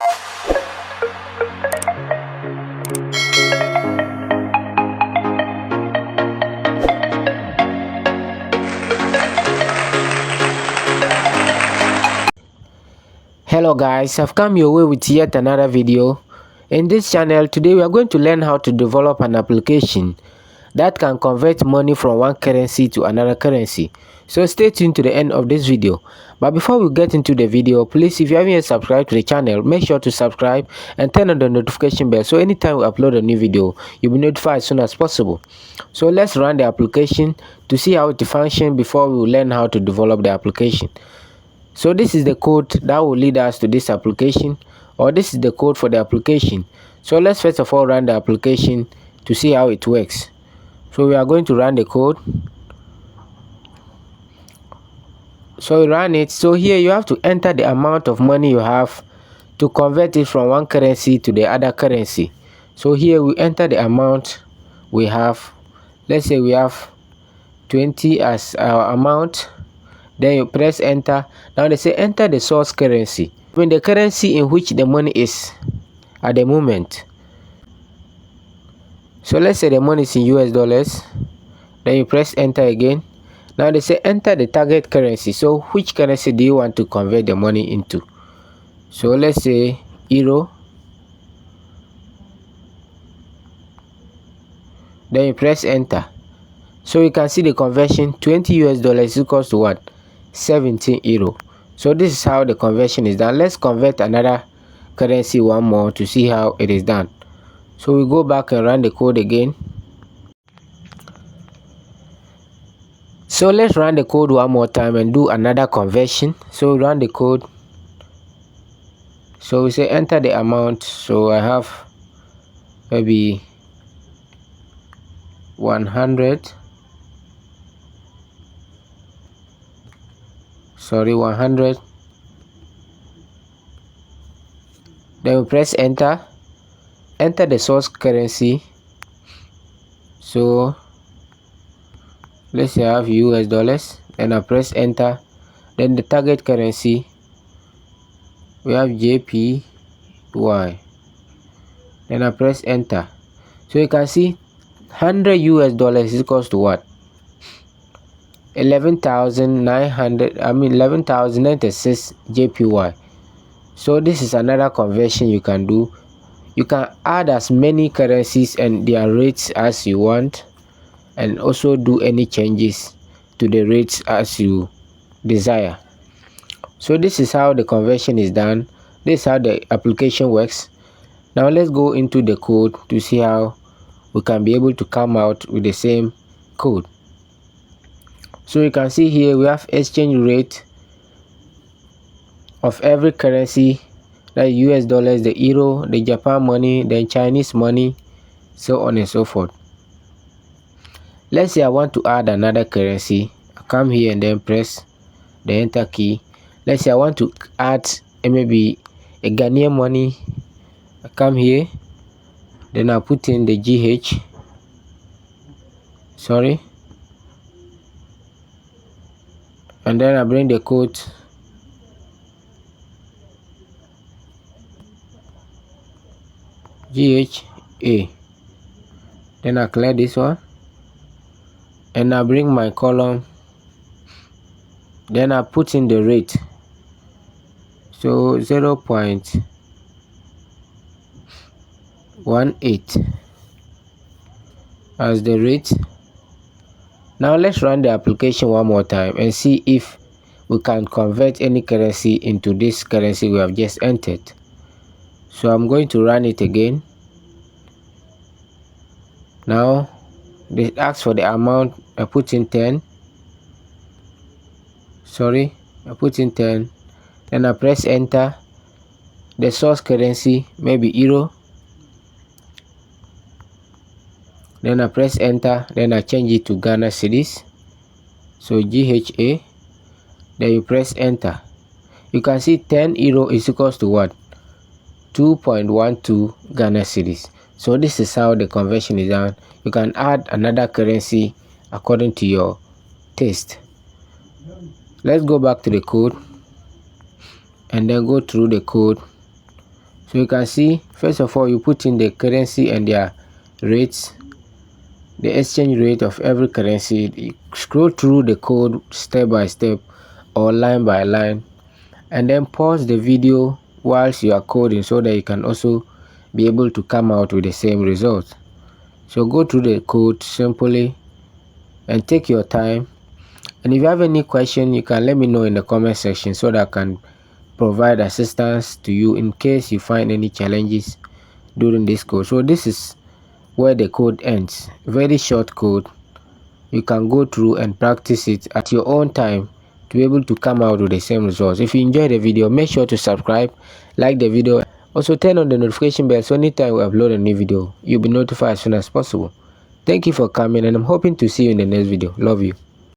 Hello guys, I've come your way with yet another video. In this channel today we are going to learn how to develop an application that can convert money from one currency to another currency. So stay tuned to the end of this video. But before we get into the video, please, if you haven't yet subscribed to the channel, make sure to subscribe and turn on the notification bell so anytime we upload a new video you'll be notified as soon as possible. So let's run the application to see how it functions before we will learn how to develop the application. So this is the code that will lead us to this application, or this is the code for the application. So let's first of all run the application to see how it works. So we are going to run the code. So we run it. So here you have to enter the amount of money you have to convert it from one currency to the other currency. So here we enter the amount we have. Let's say we have 20 as our amount. Then you press enter. Now they say enter the source currency, when the currency in which the money is at the moment. So let's say the money is in US dollars. Then you press enter again. Now they say enter the target currency. So which currency do you want to convert the money into? So let's say euro. Then you press enter. So you can see the conversion. 20 US dollars equals to what? 17 euro. So this is how the conversion is done. Let's convert another currency one more to see how it is done. So we go back and run the code again. So let's run the code one more time and do another conversion. So we run the code. So we say enter the amount. So I have maybe 100. 100. Then we press enter. Enter the source currency. So let's say I have US dollars. Then I press enter. Then the target currency, we have JPY. Then I press enter. So you can see 100 US dollars is equals to what? 11,096 JPY. So this is another conversion you can do. You can add as many currencies and their rates as you want, and also do any changes to the rates as you desire. So this is how the conversion is done. This is how the application works. Now let's go into the code to see how we can be able to come out with the same code. So you can see here we have exchange rate of every currency, like US dollars, the euro, the Japan money, then Chinese money, so on and so forth. Let's say I want to add another currency. I come here and then press the enter key. Let's say I want to add maybe a Ghanaian money. I come here, then I put in the GH. And then I bring the code. GHA. Then I clear this one. And I bring my column. Then I put in the rate. So 0.18 as the rate. Now let's run the application one more time and see if we can convert any currency into this currency we have just entered. So I'm going to run it again. Now they ask for the amount. I put in 10. I put in 10. Then I press enter. The source currency, maybe euro. Then I press enter. Then I change it to Ghana cedis. So GHA. Then you press enter. You can see 10 euro is equals to what? 2.12 Ghana cedis. So this is how the conversion is done. You can add another currency according to your taste. Let's go back to the code and then go through the code So you can see, first of all, you put in the currency and their rates, the exchange rate of every currency. You scroll through the code step by step or line by line, and then pause the video whilst you are coding so that you can also be able to come out with the same result. So go through the code simply and take your time. And if you have any question, you can let me know in the comment section so that I can provide assistance to you in case you find any challenges during this code. So this is where the code ends. Very short code. You can go through and practice it at your own time to be able to come out with the same results. If you enjoyed the video, make sure to subscribe, like the video, also turn on the notification bell so anytime we upload a new video, you'll be notified as soon as possible. Thank you for coming, and I'm hoping to see you in the next video. Love you.